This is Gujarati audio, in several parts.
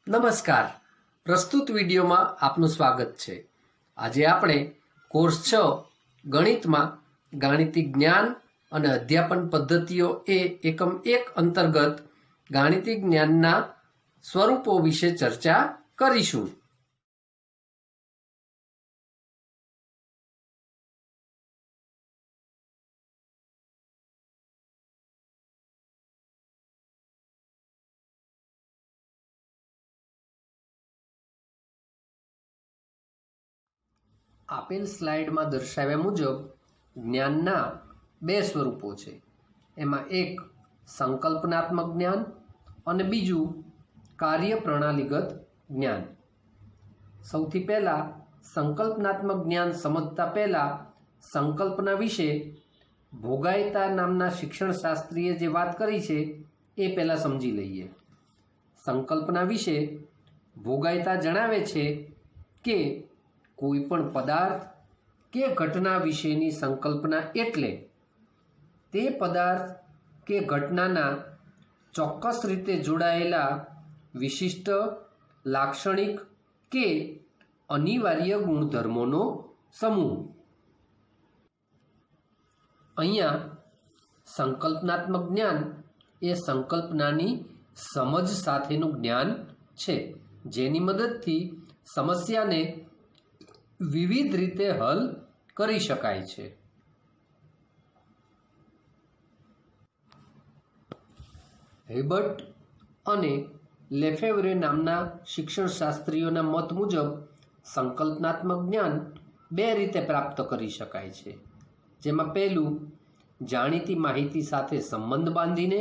નમસ્કાર. પ્રસ્તુત વિડીયોમાં આપનું સ્વાગત છે. આજે આપણે કોર્સ 6 ગણિતમાં ગાણિતિક જ્ઞાન અને અધ્યાપન પદ્ધતિઓ એ એકમ 1 અંતર્ગત ગાણિતિક જ્ઞાનના સ્વરૂપો વિશે ચર્ચા કરીશું. આપેલ સ્લાઇડમાં દર્શાવ્યા મુજબ જ્ઞાનના બે સ્વરૂપો છે. એમાં એક સંકલ્પનાત્મક જ્ઞાન અને બીજું કાર્યપ્રણાલીગત જ્ઞાન. સૌથી પહેલાં સંકલ્પનાત્મક જ્ઞાન સમજતા પહેલાં સંકલ્પના વિશે ભોગાયતા નામના શિક્ષણશાસ્ત્રીએ જે વાત કરી છે એ પહેલાં સમજી લઈએ. સંકલ્પના વિશે ભોગાયતા જણાવે છે કે કોઈ પણ પદાર્થ કે ઘટના વિશેની સંકલ્પના એટલે તે પદાર્થ કે ઘટનાના ચોક્કસ રીતે જોડાયેલા વિશિષ્ટ, લાક્ષણિક કે અનિવાર્ય ગુણધર્મોનો સમૂહ. અહીંયા સંકલ્પનાત્મક જ્ઞાન એ સંકલ્પનાની સમજ સાથેનું જ્ઞાન છે, જેની મદદથી સમસ્યાને વિવિધ રીતે હલ કરી શકાય છે. હિબર્ટ અને લેફેવરે નામના શિક્ષણશાસ્ત્રીઓના મત મુજબ સંકલ્પનાત્મક જ્ઞાન બે રીતે પ્રાપ્ત કરી શકાય છે. જેમાં પહેલું જાણીતી માહિતી સાથે સંબંધ બાંધીને,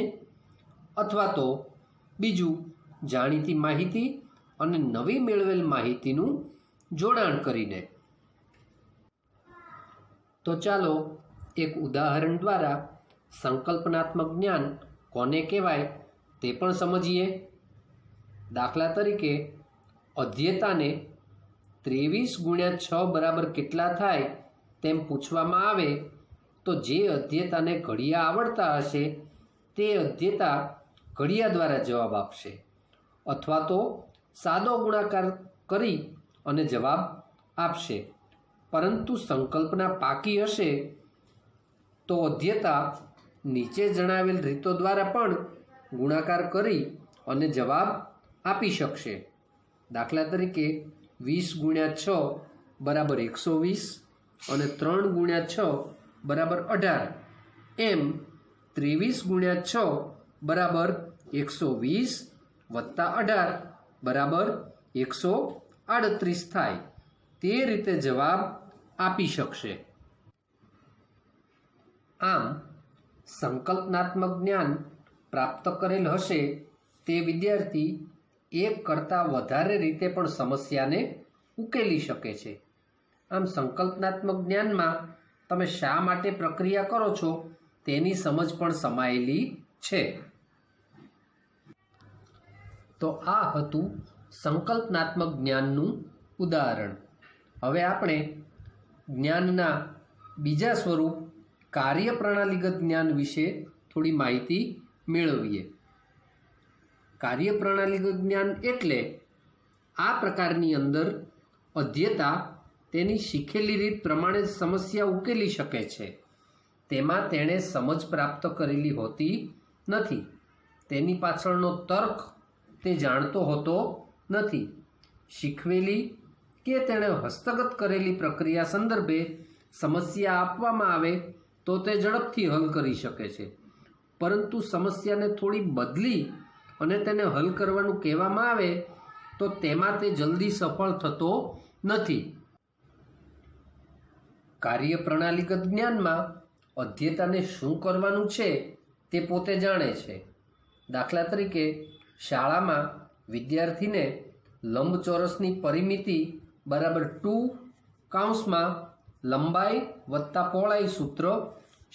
અથવા તો બીજું જાણીતી માહિતી અને નવી મેળવેલ માહિતીનું જોડાણ કરીને. તો ચાલો એક ઉદાહરણ દ્વારા સંકલ્પનાત્મક જ્ઞાન કોને કહેવાય તે પણ સમજીએ. દાખલા તરીકે અધ્યેતાને 23 × 6 બરાબર કેટલા થાય તેમ પૂછવામાં આવે તો જે અધ્યેતાને ઘડિયા આવડતા હશે તે અધ્યેતા ઘડિયા દ્વારા જવાબ આપશે, અથવા તો સાદો ગુણાકાર કરી અને જવાબ આપશે. પરંતુ સંકલ્પના પાકી હશે તો અધ્યેતા નીચે જણાવેલ રીતો દ્વારા પણ ગુણાકાર કરી અને જવાબ આપી શકશે. દાખલા તરીકે 20 × 6 બરાબર 120 અને 3 × 6 બરાબર 18, એમ 23 × 6 બરાબર 120 વત્તા 18 બરાબર 138 થાય તે રીતે જવાબ આપી શકશે. આમ સંકલ્પનાત્મક જ્ઞાન પ્રાપ્ત કરેલ હશે તે વિદ્યાર્થી એક કરતાં વધારે રીતે પણ સમસ્યાને ઉકેલી શકે છે. આમ સંકલ્પનાત્મક જ્ઞાનમાં તમે શા માટે પ્રક્રિયા કરો છો તેની સમજ પણ સમાયેલી છે. તો આ હતું સંકલ્પનાત્મક જ્ઞાનનું ઉદાહરણ. હવે આપણે જ્ઞાનના બીજા સ્વરૂપ કાર્યપ્રણાલીગત જ્ઞાન વિશે થોડી માહિતી મેળવીએ. કાર્યપ્રણાલીગત જ્ઞાન એટલે આ પ્રકારની અંદર અધ્યેતા તેની શીખેલી રીત પ્રમાણે સમસ્યા ઉકેલી શકે છે. તેમાં તેણે સમજ પ્રાપ્ત કરેલી હોતી નથી. તેની પાછળનો તર્ક તે જાણતો હોતો નથી. શીખવેલી કે તેણે હસ્તગત કરેલી પ્રક્રિયા સંદર્ભે સમસ્યા આપવામાં આવે તો તે ઝડપથી હલ કરી શકે છે. પરંતુ સમસ્યાને થોડી બદલી અને તેને હલ કરવાનું કહેવામાં આવે તો તેમાં તે જલ્દી સફળ થતો નથી. કાર્યપ્રણાલીગત જ્ઞાનમાં અધ્યેતાને શું કરવાનું છે તે પોતે જાણે છે. દાખલા તરીકે શાળામાં વિદ્યાર્થીને લંબચોરસની પરિમિતિ બરાબર 2 લંબાઈ વત્તા પહોળાઈ સૂત્ર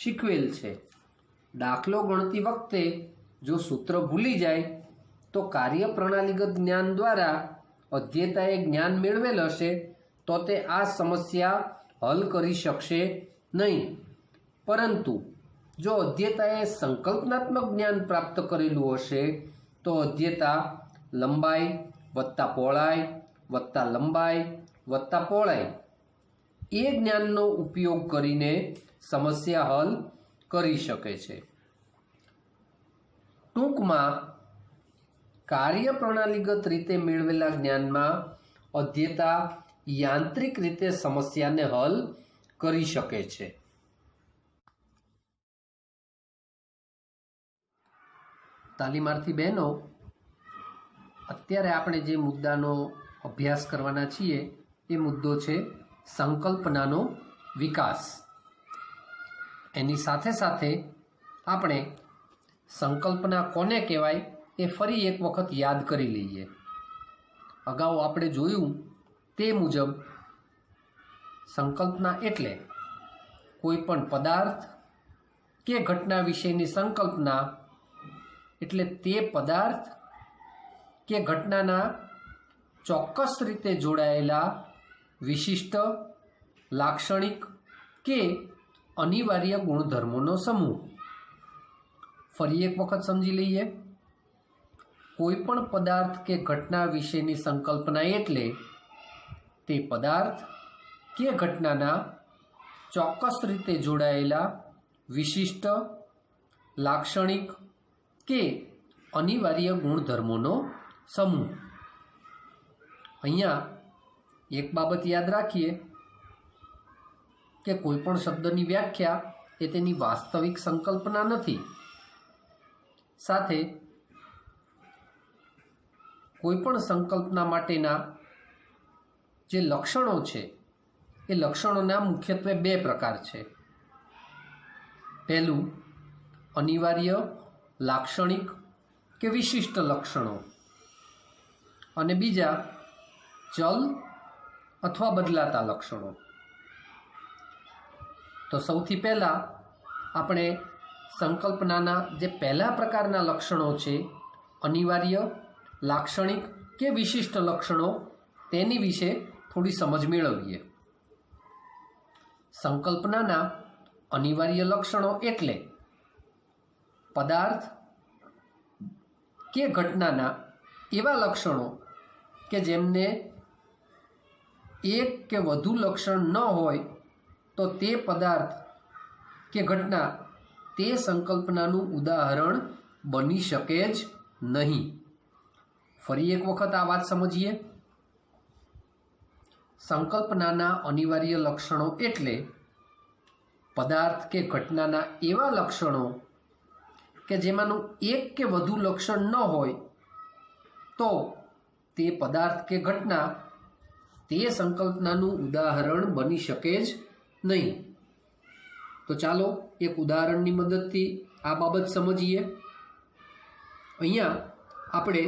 શીખવેલ છે. દાખલો ગણતી વખતે જો સૂત્ર ભૂલી જાય તો કાર્યપ્રણાલીગત જ્ઞાન દ્વારા અધ્યેતાએ જ્ઞાન મેળવેલ હશે તો તે આ સમસ્યા હલ કરી શકશે નહીં. પરંતુ જો અધ્યેતાએ સંકલ્પનાત્મક જ્ઞાન પ્રાપ્ત કરેલું હશે તો અધ્યેતા લંબાઈ વત્તા પહોળાઈ વત્તા લંબાઈ વત્તા પહોળાઈ એ જ્ઞાનનો ઉપયોગ કરીને સમસ્યા હલ કરી શકે છે। ટૂંકમાં કાર્યપ્રણાલીગત રીતે મેળવેલા જ્ઞાનમાં અધ્યેતા યાંત્રિક રીતે સમસ્યાને હલ કરી શકે છે। તાલીમાર્થી બહેનો, અત્યારે આપણે જે મુદ્દાનો અભ્યાસ કરવાના છીએ એ મુદ્દો છે સંકલ્પનાનો વિકાસ। એની સાથે સાથે આપણે સંકલ્પના કોને કહેવાય એ ફરી એક વખત યાદ કરી લઈએ। અગાઉ આપણે જોયું તે મુજબ સંકલ્પના એટલે કોઈ પણ પદાર્થ કે ઘટના વિશેની સંકલ્પના, એટલે તે પદાર્થ કે ઘટનાના ચોક્કસ રીતે જોડાયેલા વિશિષ્ટ, લાક્ષણિક કે અનિવાર્ય ગુણધર્મોનો સમૂહ। ફરી એક વખત સમજી લઈએ। કોઈ પણ પદાર્થ કે ઘટના વિશેની સંકલ્પના એટલે તે પદાર્થ કે ઘટનાના ચોક્કસ રીતે જોડાયેલા વિશિષ્ટ, લાક્ષણિક કે અનિવાર્ય ગુણધર્મોનો સમૂહ। અહીંયા એક બાબત યાદ રાખીએ કે કોઈ પણ શબ્દની વ્યાખ્યા એ તેની વાસ્તવિક સંકલ્પના નથી। સાથે કોઈ પણ સંકલ્પના માટેના જે લક્ષણો છે એ લક્ષણોના મુખ્યત્વે બે પ્રકાર છે। પહેલું અનિવાર્ય, લાક્ષણિક કે વિશિષ્ટ લક્ષણો, અને બીજા ચલ અથવા બદલાતા લક્ષણો। તો સૌથી પહેલાં આપણે સંકલ્પનાના જે પહેલા પ્રકારના લક્ષણો છે, અનિવાર્ય, લાક્ષણિક કે વિશિષ્ટ લક્ષણો, તેની વિશે થોડી સમજ મેળવીએ। સંકલ્પનાના અનિવાર્ય લક્ષણો એટલે પદાર્થ કે ઘટનાના એવા લક્ષણો કે જેમને એક કે વધુ લક્ષણ ન હોય તો તે પદાર્થ કે ઘટના તે સંકલ્પનાનું ઉદાહરણ બની શકે જ નહીં। ફરી એક વખત આ વાત સમજીએ। સંકલ્પનાના અનિવાર્ય લક્ષણો એટલે પદાર્થ કે ઘટનાના એવા લક્ષણો કે જેમાંનું એક કે વધુ લક્ષણ ન હોય તો તે પદાર્થ કે ઘટના તે સંકલ્પનાનું ઉદાહરણ બની શકે જ નહીં। તો ચાલો એક ઉદાહરણની મદદથી આ બાબત સમજીએ। અહીંયા આપણે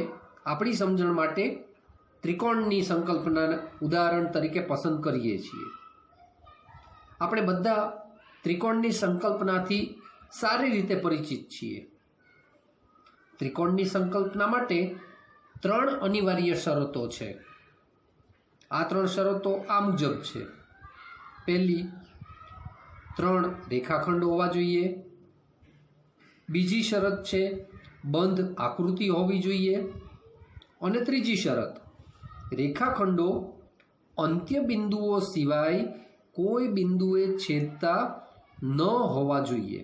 આપણી સમજણ માટે ત્રિકોણની સંકલ્પના ઉદાહરણ તરીકે પસંદ કરીએ છીએ। આપણે બધા ત્રિકોણની સંકલ્પનાથી સારી રીતે પરિચિત છીએ। ત્રિકોણની સંકલ્પના માટે 3 અનિવાર્ય શરતો છે। આ 3 શરતો આ મુજબ છે। પહેલી, 3 રેખાખંડો હોવા જોઈએ। બીજી શરત છે બંધ આકૃતિ હોવી જોઈએ। અને ત્રીજી શરત, રેખાખંડો અંત્ય બિંદુઓ સિવાય કોઈ બિંદુએ છેદતા ન હોવા જોઈએ।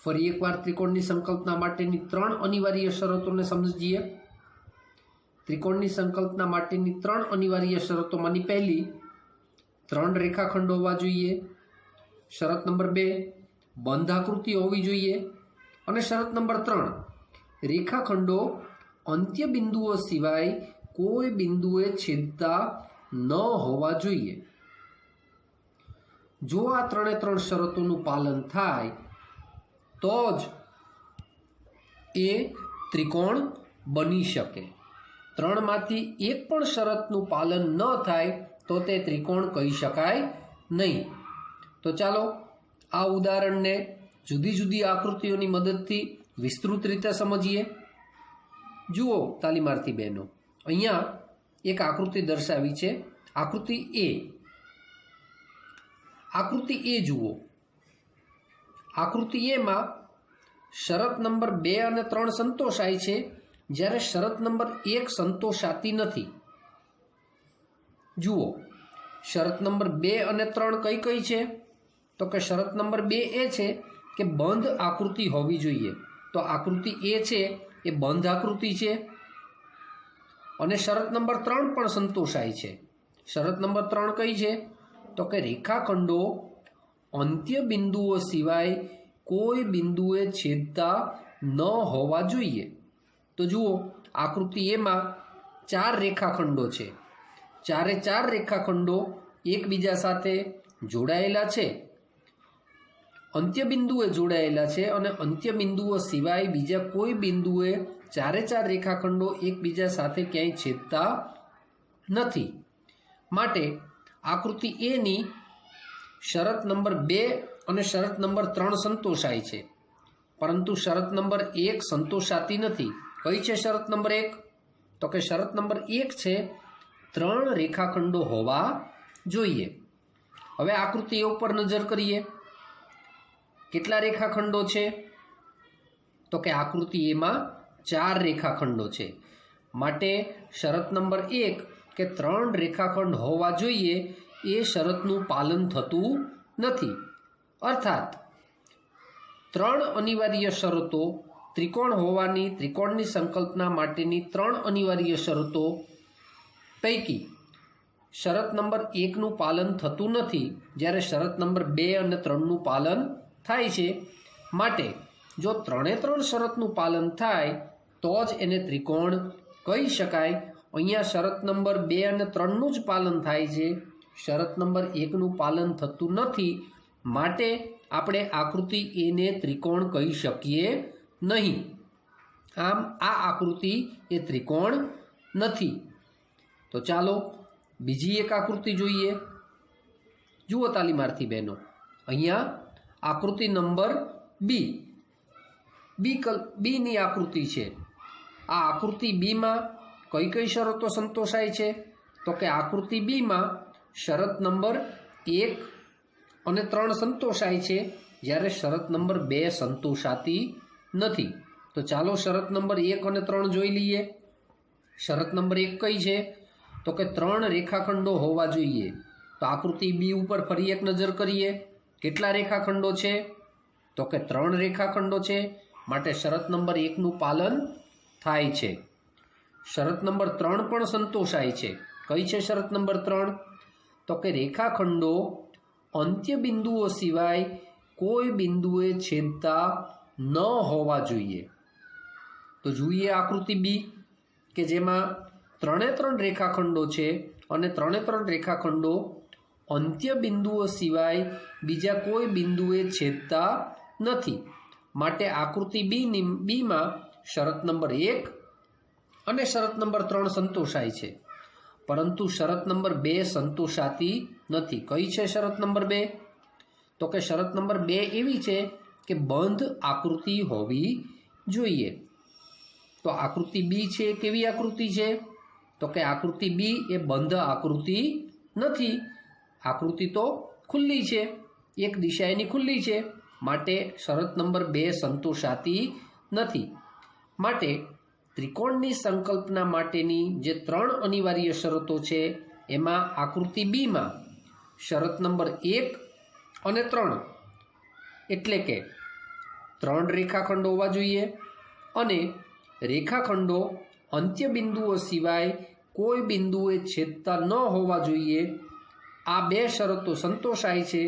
ફરી એકવાર ત્રિકોણની સંકલ્પના માટેની 3 અનિવાર્ય શરતોને સમજીએ। ત્રિકોણની સંકલ્પના માટેની 3 અનિવાર્ય શરતોમાંની પહેલી, 3 રેખાખંડો હોવા જોઈએ। શરત નંબર 2, બંધ આકૃતિ હોવી જોઈએ। અને શરત નંબર 3, રેખાખંડો અંત્ય બિંદુઓ સિવાય કોઈ બિંદુએ છેદતા ન હોવા જોઈએ। જો આ 3 શરતોનું પાલન થાય તો જ એ ત્રિકોણ બની શકે। 3માંથી એક પણ શરતનું પાલન ન થાય તો તે ત્રિકોણ કહી શકાય નહીં। તો ચાલો આ ઉદાહરણને જુદી જુદી આકૃતિઓની મદદથી વિસ્તૃત રીતે સમજીએ। જુઓ તાલીમાર્થી બહેનો, અહીંયા એક આકૃતિ દર્શાવી છે, આકૃતિ એ। આકૃતિ એ જુઓ। આકૃતિ એમાં શરત નંબર 2 અને 3 સંતોષાય છે જ્યારે શરત નંબર 1 સંતોષાતી નથી। જુઓ, શરત નંબર 2 અને 3 કઈ કઈ છે? તો કે શરત નંબર 2 એ છે કે બંધ આકૃતિ હોવી જોઈએ। તો આકૃતિ એ છે એ બંધ આકૃતિ છે। અને શરત નંબર 3 પણ સંતોષાય છે। શરત નંબર 3 કઈ છે? તો કે રેખાખંડો અંત્ય બિંદુઓ સિવાય કોઈ બિંદુએ છેદતા ન હોવા જોઈએ। તો જુઓ, આકૃતિ એમાં 4 રેખાખંડો છે। ચારે 4 રેખાખંડો એકબીજા સાથે જોડાયેલા છે, અંત્ય બિંદુએ જોડાયેલા છે, અને અંત્ય બિંદુઓ સિવાય બીજા કોઈ બિંદુએ ચારે 4 રેખાખંડો એકબીજા સાથે ક્યાંય છેદતા નથી। માટે આકૃતિ એની શરત નંબર 2 અને શરત નંબર 3 સંતોષાય છે, પરંતુ શરત નંબર 1 સંતોષાતી નથી। કઈ છે શરત નંબર 1? તો કે શરત નંબર 1 છે 3 રેખાખંડો હોવા જોઈએ। હવે આકૃતિ એ ઉપર નજર કરીએ, કેટલા રેખાખંડો છે? તો કે આકૃતિ એમાં 4 રેખાખંડો છે। માટે શરત નંબર 1 કે 3 રેખાખંડ હોવા જોઈએ એ શરતનું પાલન થતું નથી। અર્થાત 3 અનિવાર્ય શરતો ત્રિકોણ હોવાની ત્રિકોણની સંકલ્પના માટેની 3 અનિવાર્ય શરતો પૈકી શરત નંબર 1નું પાલન થતું નથી, જ્યારે શરત નંબર 2 અને 3નું પાલન થાય છે। માટે જો 3 શરતનું પાલન થાય તો જ એને ત્રિકોણ કહી શકાય। અહીંયા શરત નંબર 2 અને 3નું જ પાલન થાય છે, શરત નંબર 1નું પાલન થતું નથી। માટે આપણે આકૃતિ એને ત્રિકોણ કહી શકીએ નહીં। આમ આ આકૃતિ એ ત્રિકોણ નથી। તો ચાલો બીજી એક આકૃતિ જોઈએ। જુઓ તાલીમાર્થી બહેનો, અહીંયા આકૃતિ નંબર બીની આકૃતિ છે। આ આકૃતિ બીમાં કઈ કઈ શરતો સંતોષાય છે? તો કે આકૃતિ બીમાં શરત નંબર 1 અને 3 સંતોષાય છે, જ્યારે શરત નંબર 2 સંતોષાતી નથી। તો ચાલો શરત નંબર 1 અને 3 જોઈ લઈએ। શરત નંબર 1 કઈ છે? તો કે 3 રેખાખંડો હોવા જોઈએ। તો આકૃતિ બી ઉપર ફરી એક નજર કરીએ, કેટલા રેખાખંડો છે? તો કે 3 રેખાખંડો છે। માટે શરત નંબર 1નું પાલન થાય છે। શરત નંબર 3 પણ સંતોષાય છે। કઈ છે શરત નંબર 3? તો કે રેખાખંડો અંત્ય બિંદુઓ સિવાય કોઈ બિંદુએ છેદતા ન હોવા જોઈએ। તો જોઈએ આકૃતિ બી કે જેમાં 3 રેખાખંડો છે, અને 3 રેખાખંડો અંત્ય બિંદુઓ સિવાય બીજા કોઈ બિંદુએ છેદતા નથી। માટે આકૃતિ બીમાં શરત નંબર 1 અને શરત નંબર 3 સંતોષાય છે, પરંતુ શરત નંબર 2 સંતોષાતી નથી। કઈ છે શરત નંબર 2? તો કે શરત નંબર 2 એવી છે કે બંધ આકૃતિ હોવી જોઈએ। તો આકૃતિ બી છે કેવી આકૃતિ છે? તો કે આકૃતિ બી એ બંધ આકૃતિ નથી। આકૃતિ તો ખુલ્લી છે, એક દિશા એની ખુલ્લી છે। માટે શરત નંબર 2 સંતોષાતી નથી। માટે ત્રિકોણની સંકલ્પના માટેની જે 3 અનિવાર્ય શરતો છે એમાં આકૃતિ બીમાં શરત નંબર 1 અને 3 એટલે કે 3 રેખાખંડો હોવા જોઈએ, અને રેખાખંડો અંત્ય બિંદુઓ સિવાય કોઈ બિંદુએ છેદતા ન હોવા જોઈએ। આ 2 શરતો સંતોષાય છે,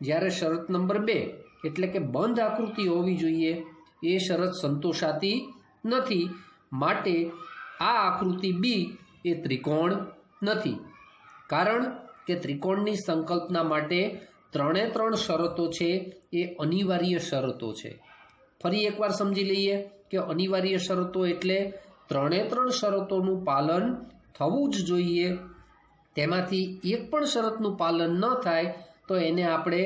જ્યારે શરત નંબર 2 એટલે કે બંધ આકૃતિ હોવી જોઈએ એ શરત સંતોષાતી નથી। માટે આ આકૃતિ બી એ ત્રિકોણ નથી, કારણ કે ત્રિકોણની સંકલ્પના માટે 3 શરતો છે એ અનિવાર્ય શરતો છે। ફરી એકવાર સમજી લઈએ કે અનિવાર્ય શરતો એટલે 3 શરતોનું પાલન થવું જ જોઈએ। તેમાંથી એક પણ શરતનું પાલન ન થાય તો એને આપણે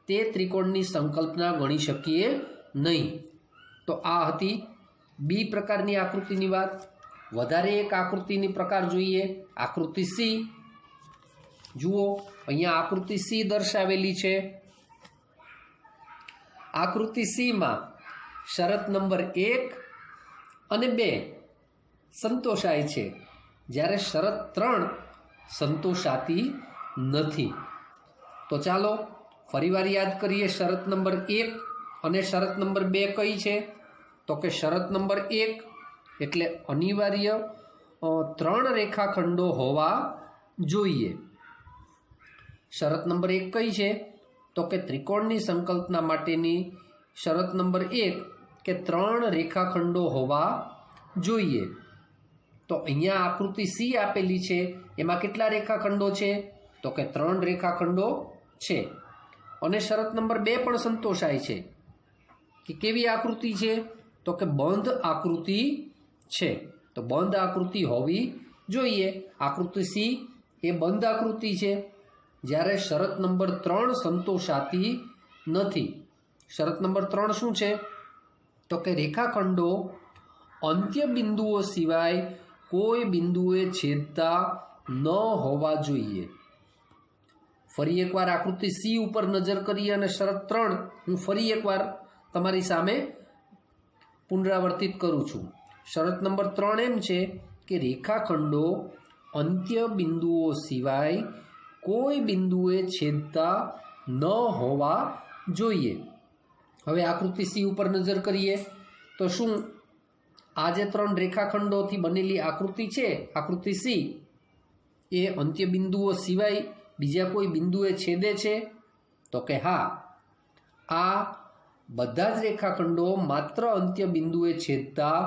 તે ત્રિકોણની સંકલ્પના ગણી શકીએ નહીં। તો આ હતી બી પ્રકારની આકૃતિની વાત। વધારે એક આકૃતિની પ્રકાર જોઈએ, આકૃતિ સી। જુઓ, અહીંયા આકૃતિ સી દર્શાવેલી છે। આકૃતિ સીમાં શરત નંબર 1 અને 2 સંતોષાય છે, જ્યારે શરત 3 સંતોષાતી નથી. તો ચાલો ફરીવાર યાદ કરીએ. શરત નંબર 1 અને શરત નંબર 2 કઈ છે? તો કે શરત નંબર 1 એટલે અનિવાર્ય 3 રેખાખંડો હોવા જોઈએ. શરત નંબર 1 કઈ છે? તો કે ત્રિકોણની સંકલ્પના માટેની શરત નંબર 1 કે 3 રેખાખંડો હોવા જોઈએ. તો અહીંયા આકૃતિ સી આપેલી છે, એમાં કેટલા રેખાખંડો છે? તો કે 3 રેખાખંડો છે. અને શરત નંબર 2 પણ સંતોષાય છે. કે કેવી આકૃતિ છે? તો કે બંધ આકૃતિ છે. તો બંધ આકૃતિ હોવી જોઈએ. આકૃતિ સી એ બંધ આકૃતિ છે, જ્યારે શરત નંબર 3 સંતોષાતી નથી. શરત નંબર 3 શું છે? તો કે રેખાખંડો અંત્ય બિંદુઓ સિવાય કોઈ બિંદુએ છેદતા ન હોવા જોઈએ. ફરી એકવાર આકૃતિ સી ઉપર નજર કરીએ અને શરત 3 હું ફરી એકવાર તમારી સામે પુનરાવર્તિત કરું છું. શરત નંબર 3 એમ છે કે રેખાખંડો અંત્ય બિંદુઓ સિવાય કોઈ બિંદુએ છેદતા ન હોવા જોઈએ. હવે આકૃતિ સી ઉપર નજર કરીએ તો શું આ જે 3 રેખાખંડોથી બનેલી આકૃતિ છે, આકૃતિ સી, એ અંત્ય બિંદુઓ સિવાય બીજા કોઈ બિંદુએ છેદે છે? તો કે હા, આ બધા જ રેખાખંડો માત્ર અંત્ય બિંદુએ છેદતા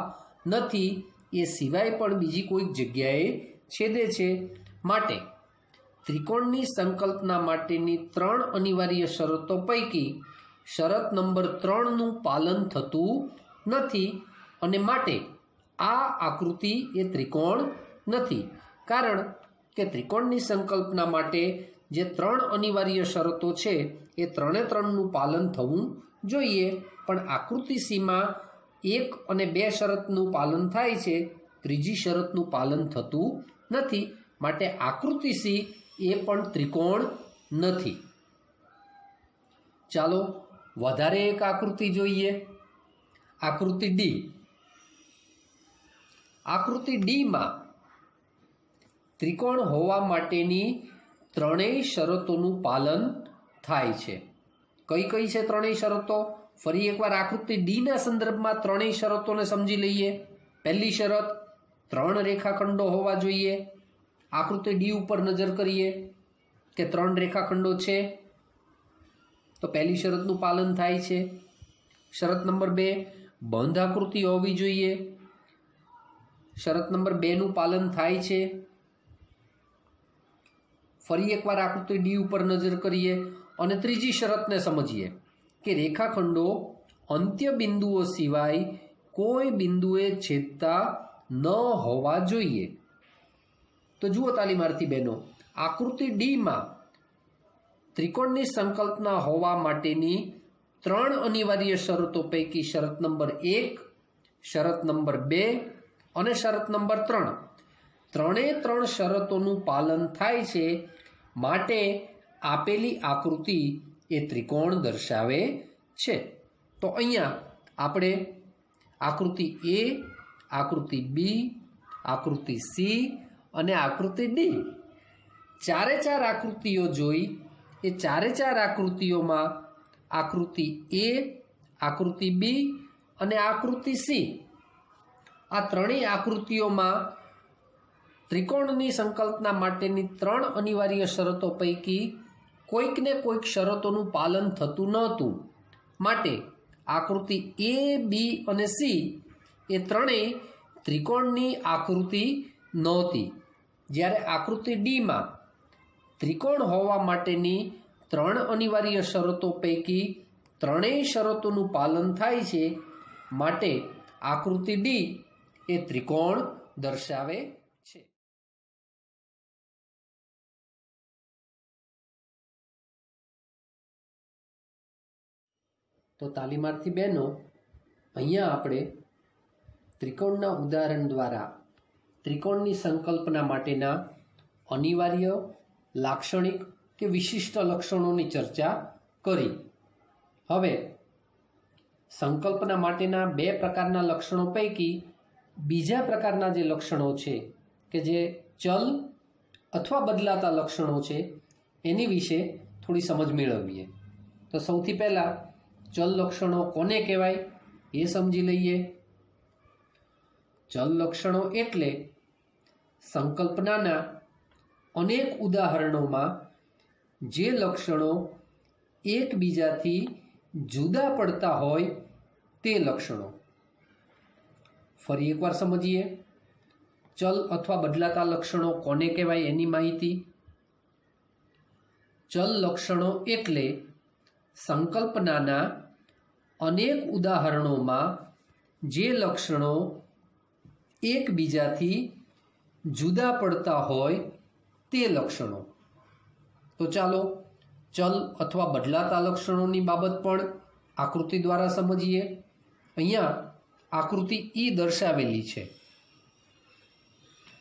નથી, એ સિવાય પણ બીજી કોઈક જગ્યાએ છેદે છે. માટે ત્રિકોણની સંકલ્પના માટેની 3 અનિવાર્ય શરતો પૈકી શરત નંબર 3નું પાલન થતું નથી, અને માટે આ આકૃતિ એ ત્રિકોણ નથી. કારણ કે ત્રિકોણની સંકલ્પના માટે જે 3 અનિવાર્ય શરતો છે એ 3નું પાલન થવું જોઈએ, પણ આકૃતિ સીમાં 1 અને 2 શરતનું પાલન થાય છે, ત્રીજી શરતનું પાલન થતું નથી. માટે આકૃતિ સી એ પણ ત્રિકોણ નથી. ચાલો વધારે એક આકૃતિ જોઈએ. આકૃતિ ડી. આકૃતિ ડીમાં ત્રિકોણ હોવા માટેની 3 શરતોનું પાલન થાય છે. કઈ કઈ છે 3 શરતો? ફરી એકવાર આકૃતિ ડીના સંદર્ભમાં 3 શરતોને સમજી લઈએ. પહેલી શરત 3 રેખાખંડો હોવા જોઈએ. આકૃતિ ડી ઉપર નજર કરીએ કે 3 રેખાખંડો છે, તો પહેલી શરતનું પાલન થાય છે. શરત નંબર 2 બંધ આકૃતિ હોવી જોઈએ. શરત નંબર 2નું પાલન થાય છે. ફરી એકવાર આકૃતિ ડી ઉપર નજર કરીએ અને ત્રીજી શરતને સમજીએ કે રેખાખંડો અંત્ય બિંદુઓ સિવાય કોઈ બિંદુએ છેદતા ન હોવા જોઈએ. તો જુઓ તાલીમાર્થી બહેનો, આકૃતિ ડીમાં ત્રિકોણની સંકલ્પના હોવા માટેની 3 અનિવાર્ય શરતો પૈકી શરત નંબર 1, શરત નંબર 2 અને શરત નંબર 3, 3 શરતોનું પાલન થાય છે. માટે આપેલી આકૃતિ એ ત્રિકોણ દર્શાવે છે. તો અહીંયા આપણે આકૃતિ એ, આકૃતિ બી, આકૃતિ સી અને આકૃતિ ડી 4 આકૃતિઓ જોઈ. એ 4 આકૃતિઓમાં આકૃતિ એ, આકૃતિ બી અને આકૃતિ સી, આ 3 આકૃતિઓમાં ત્રિકોણની સંકલ્પના માટેની 3 અનિવાર્ય શરતો પૈકી કોઈકને કોઈક શરતોનું પાલન થતું નહોતું. માટે આકૃતિ એ, બી અને સી એ 3 ત્રિકોણની આકૃતિ નહોતી. જ્યારે આકૃતિ ડીમાં ત્રિકોણ હોવા માટેની 3 અનિવાર્ય શરતો પૈકી 3 શરતોનું પાલન થાય છે. માટે આકૃતિ ડી એ ત્રિકોણ દર્શાવે છે. તો તાલીમાર્થી બહેનો, અહીંયા આપણે ત્રિકોણના ઉદાહરણ દ્વારા ત્રિકોણની સંકલ્પના માટેના અનિવાર્ય, લાક્ષણિક કે વિશિષ્ટ લક્ષણોની ચર્ચા કરી. હવે સંકલ્પના માટેના 2 પ્રકારના લક્ષણો પૈકી બીજા પ્રકારના જે લક્ષણો છે કે જે ચલ અથવા બદલાતા લક્ષણો છે એની વિશે થોડી સમજ મેળવીએ. તો સૌથી પહેલાં ચલ લક્ષણો કોને કહેવાય એ સમજી લઈએ. ચલ લક્ષણો એટલે સંકલ્પનાના અનેક ઉદાહરણોમાં જે લક્ષણો એકબીજાથી જુદા પડતા હોય તે લક્ષણો. ફરી એકવાર સમજીએ. ચલ અથવા બદલાતા લક્ષણો કોને કહેવાય એની માહિતી. ચલ લક્ષણો એટલે સંકલ્પનાના અનેક ઉદાહરણોમાં જે લક્ષણો એકબીજાથી જુદા પડતા હોય તે લક્ષણો. તો ચાલો ચલ અથવા બદલાતા લક્ષણોની બાબત પણ આકૃતિ દ્વારા સમજીએ. અહીંયા આકૃતિ ઈ દર્શાવેલી છે.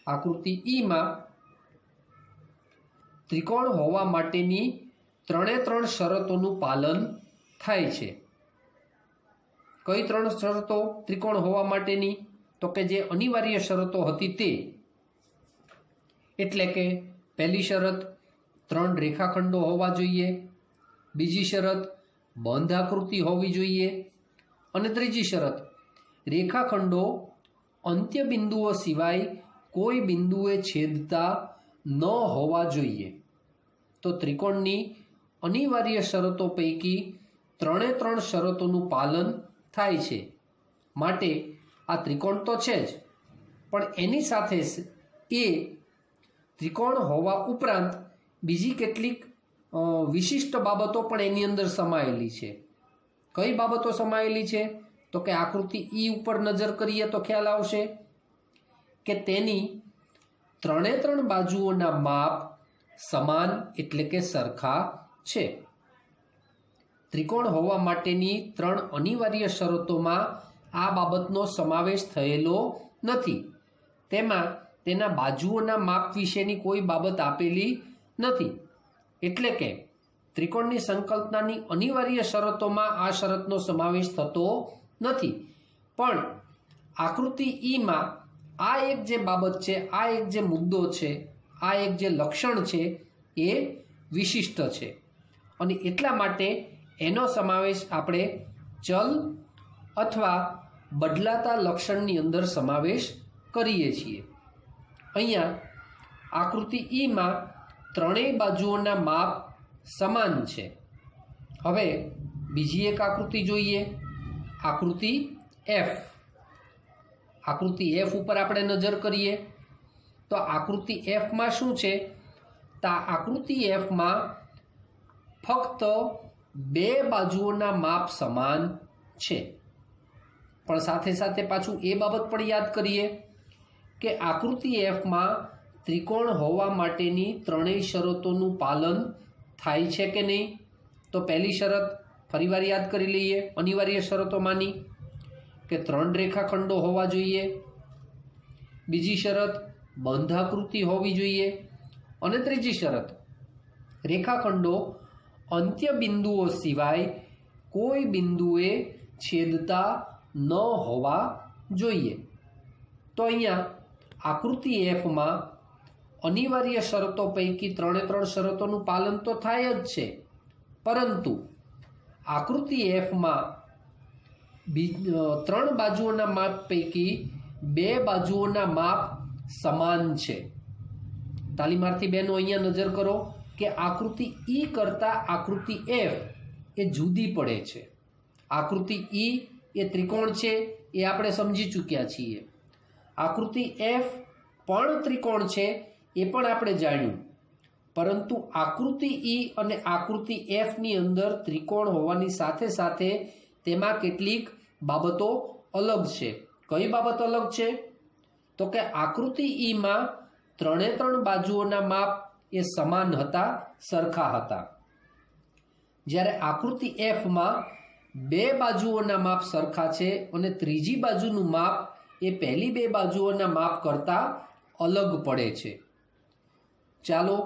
આકૃતિ ઈમાં ત્રિકોણ હોવા માટેની 3 શરતોનું પાલન થાય છે. કઈ 3 શરતો ત્રિકોણ હોવા માટેની? તો કે જે અનિવાર્ય શરતો હતી તે. એટલે કે પહેલી શરત 3 રેખાખંડો હોવા જોઈએ, બીજી શરત બંધ આકૃતિ હોવી જોઈએ અને ત્રીજી શરત રેખાખંડો અંત્ય બિંદુઓ સિવાય કોઈ બિંદુએ છેદતા ન હોવા જોઈએ. તો ત્રિકોણની અનિવાર્ય શરતો પૈકી 3 શરતોનું પાલન થાય છે. માટે આ ત્રિકોણ તો છે જ, પણ એની સાથે એ ત્રિકોણ હોવા ઉપરાંત બીજી કેટલીક વિશિષ્ટ બાબતો પણ એની અંદર સમાયેલી છે. કઈ બાબતો સમાયેલી છે? તો કે આકૃતિ ઈ ઉપર નજર કરીએ તો ખ્યાલ આવશે કે તેની 3 બાજુઓના માપ સમાન એટલે કે સરખા છે. ત્રિકોણ હોવા માટેની 3 અનિવાર્ય શરતોમાં આ બાબતનો સમાવેશ થયેલો નથી. તેમાં તેના બાજુઓના માપ વિશેની કોઈ બાબત આપેલી નથી. એટલે કે ત્રિકોણની સંકલ્પનાની અનિવાર્ય શરતોમાં આ શરતનો સમાવેશ થતો નથી. પણ આકૃતિ ઈમાં આ એક જે બાબત છે, આ એક જે મુદ્દો છે, આ એક જે લક્ષણ છે એ વિશિષ્ટ છે અને એટલા માટે એનો સમાવેશ આપણે ચલ અથવા બદલાતા લક્ષણની અંદર સમાવેશ કરીએ છીએ. અહીંયા આકૃતિ ઈમાં 3 બાજુઓના માપ સમાન છે. હવે બીજી એક આકૃતિ જોઈએ, આકૃતિ એફ. આકૃતિ એફ ઉપર આપણે નજર કરીએ તો આકૃતિ એફમાં શું છે? તો આકૃતિ એફમાં ફક્ત 2 બાજુઓના માપ સમાન છે. પણ સાથે સાથે પાછું એ બાબત પણ યાદ કરીએ કે આકૃતિ એફમાં ત્રિકોણ હોવા માટેની 3 શરતોનું પાલન થાય છે કે નહીં? તો પહેલી શરત ફરીવાર યાદ કરી લઈએ અનિવાર્ય શરતોમાંની કે 3 રેખાખંડો હોવા જોઈએ, બીજી શરત બંધ આકૃતિ હોવી જોઈએ અને ત્રીજી શરત રેખાખંડો અંત્ય બિંદુઓ સિવાય કોઈ બિંદુએ છેદતા ન હોવા જોઈએ. તો અહીંયા આકૃતિ એફમાં અનિવાર્ય શરતો પૈકી 3 શરતોનું પાલન તો થાય જ છે, પરંતુ આકૃતિ એફમાં 3 બાજુઓના માપ પૈકી 2 બાજુઓના માપ સમાન છે. તાલીમાર્થી બહેનો અહીંયા નજર કરો કે આકૃતિ ઈ કરતાં આકૃતિ એફ એ જુદી પડે છે. આકૃતિ ઈ એ ત્રિકોણ છે એ આપણે સમજી ચૂક્યા છીએ. આકૃતિ એફ પણ ત્રિકોણ છે એ પણ આપણે જાણ્યું, પરંતુ આકૃતિ ઈ અને આકૃતિ એફની અંદર ત્રિકોણ હોવાની સાથે સાથે તેમાં કેટલીક બાબતો અલગ છે. કઈ બાબત અલગ છે? તો કે આકૃતિ ઈમાં 3 બાજુઓના માપ એ સમાન હતા, સરખા હતા. જ્યારે આકૃતિ એફમાં 2 બાજુઓના માપ સરખા છે અને ત્રીજી બાજુનું માપ એ પહેલી 2 બાજુઓના માપ કરતાં અલગ પડે છે. ચાલો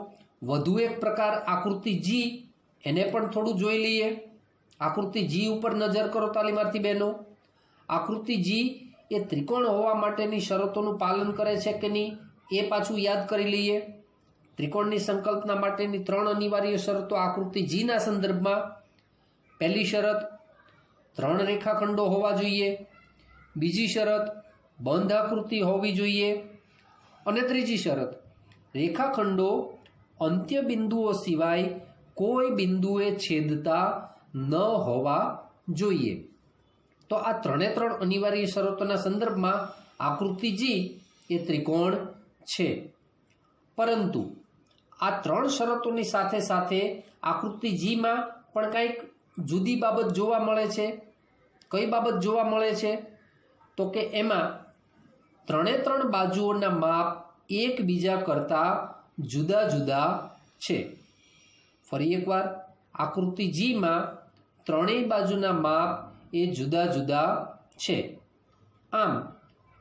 વધુ એક પ્રકાર આકૃતિ જી, એને પણ થોડું જોઈ લઈએ. આકૃતિ જી ઉપર નજર કરો તાલીમાર્થી બહેનો. આકૃતિ જી એ ત્રિકોણ હોવા માટેની શરતોનું પાલન કરે છે કે નહીં એ પાછું યાદ કરી લઈએ. ત્રિકોણની સંકલ્પના માટેની 3 અનિવાર્ય શરતો આકૃતિ જીના સંદર્ભમાં. પહેલી શરત 3 રેખાખંડો હોવા જોઈએ. બીજી શરત બંધ આકૃતિ હોવી જોઈએ. અને ત્રીજી શરત રેખાખંડો અંત્ય બિંદુઓ સિવાય કોઈ બિંદુએ છેદતા ન હોવા જોઈએ. તો આ 3 અનિવાર્ય શરતોના સંદર્ભમાં આકૃતિ જી એ ત્રિકોણ છે. પરંતુ આ 3 શરતોની સાથે સાથે આકૃતિ જીમાં પણ કંઈક જુદી બાબત જોવા મળે છે. કઈ બાબત જોવા મળે છે? તો કે એમાં 3 બાજુઓના માપ એકબીજા કરતાં જુદા જુદા છે. ફરી એકવાર, આકૃતિ જીમાં 3 બાજુના માપ એ જુદા જુદા છે. આમ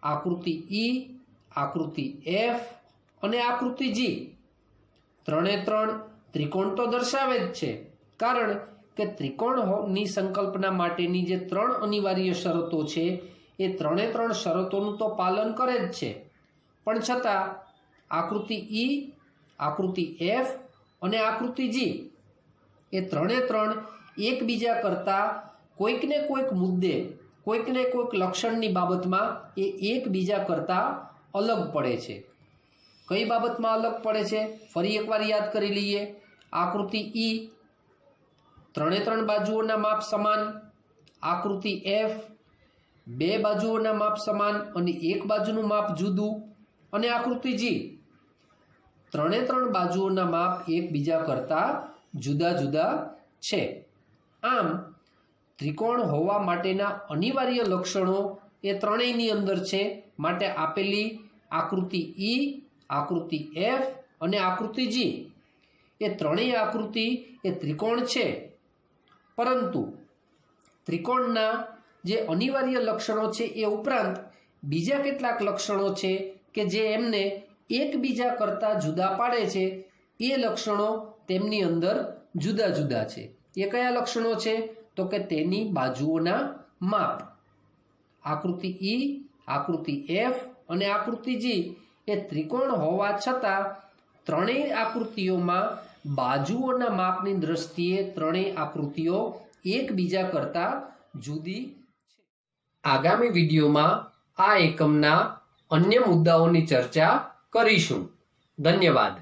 આકૃતિ ઈ, આકૃતિ એફ અને આકૃતિ જી 3 ત્રિકોણ તો દર્શાવે જ છે, કારણ કે ત્રિકોણની સંકલ્પના માટેની જે 3 અનિવાર્ય શરતો છે એ 3 શરતોનું તો પાલન કરે જ છે. પણ છતાં આકૃતિ ઈ, આકૃતિ એફ અને આકૃતિ જી એ 3 એકબીજા કરતાં કોઈકને કોઈક મુદ્દે, કોઈકને કોઈક લક્ષણની બાબતમાં એ એકબીજા કરતાં અલગ પડે છે. કઈ બાબતમાં અલગ પડે છે? ફરી એકવાર યાદ કરી લઈએ. આકૃતિ ઈ 3 બાજુઓના માપ સમાન. આકૃતિ એફ 2 બાજુઓના માપ સમાન અને 1 બાજુનું માપ જુદું. અને આકૃતિ જી 3 બાજુઓના માપ એકબીજા કરતાં જુદા જુદા છે. આમ ત્રિકોણ હોવા માટેના અનિવાર્ય લક્ષણો એ ત્રણેયની અંદર છે. માટે આપેલી આકૃતિ ઈ, આકૃતિ એફ અને આકૃતિ જી એ ત્રણેય આકૃતિ એ ત્રિકોણ છે. પરંતુ ત્રિકોણના જે અનિવાર્ય લક્ષણો છે એ ઉપરાંત બીજા કેટલાક લક્ષણો છે કે જે એમને એકબીજા કરતાં જુદા પાડે છે. એ લક્ષણો તેમની અંદર જુદા જુદા છે. એ કયા લક્ષણો છે? તો કે તેની બાજુઓના માપ. આકૃતિ ઈ, આકૃતિ એફ અને આકૃતિ જી એ ત્રિકોણ હોવા છતાં ત્રણેય આકૃતિઓમાં બાજુઓના માપની દ્રષ્ટિએ ત્રણેય આકૃતિઓ એકબીજા કરતાં જુદી છે. આગામી વિડીયોમાં આ એકમના અન્ય મુદ્દાઓની ચર્ચા કરીશું. ધન્યવાદ.